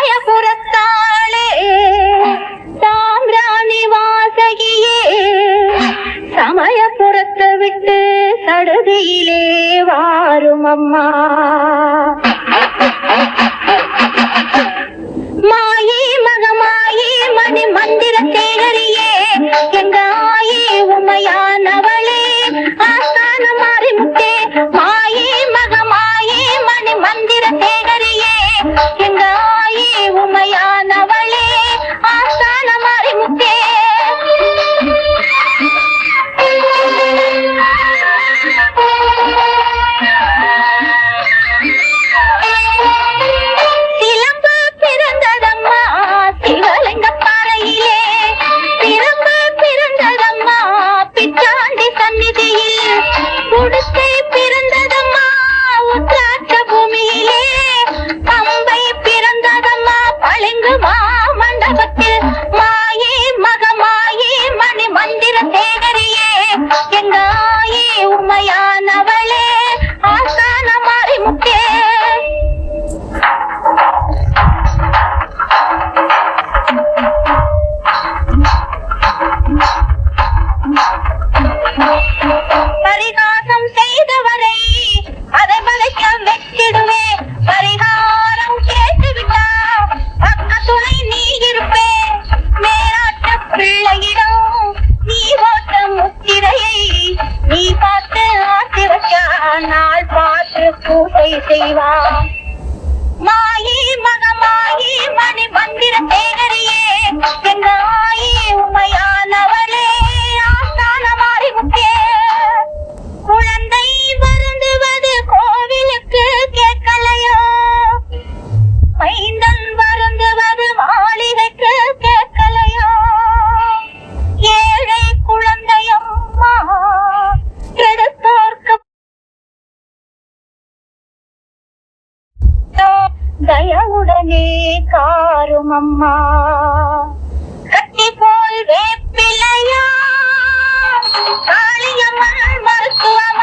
சமயபுரத்தாளே சாம்பிராணி வாசகியே சமயபுரத்தை விட்டு சடுதியிலே வாரும் அம்மா. மாயே மகமாயே மணி மந்திர சேகரியே எங்க ஆயே உமையானவளே ஆஸ்தான மாறிமுத்தே. மாயே மகமாயே மணி மந்திர சேகரியே எங்க ஆயே உமையானவளே ஆஸ்தான மாறிமுத்தே. பரிகாசம் செய்தவரை அதை மலைக்க வெற்றிடுவே. பரிகாரம் கேட்டுவிட்டா பக்க துணை நீ இருப்பே. மேலாட்ட பிள்ளையிடம் நீ ஓட்ட முத்திரையை நீ பார்த்து ஆட்டி வச்சா நாள் பார்த்து பூசை செய்வான். மாயே மகமாயே மணி மந்திர சேகரியே எங்க ஆயே உமையானவளே ஆஸ்தான மாறிமுத்தே. குழந்தை வருந்துவது கோவிலுக்கு கேட்கலையோ, மைந்தன் வருந்துவது மாளிகைக்கு கேட்கலையோ. ஏழை குழந்தையம்மா கெடுத்தோர்க்கு தயவுடனே காரும் அம்மா. கட்டி போல் வேப்பிலையா காளியம்மன் மருத்துவம்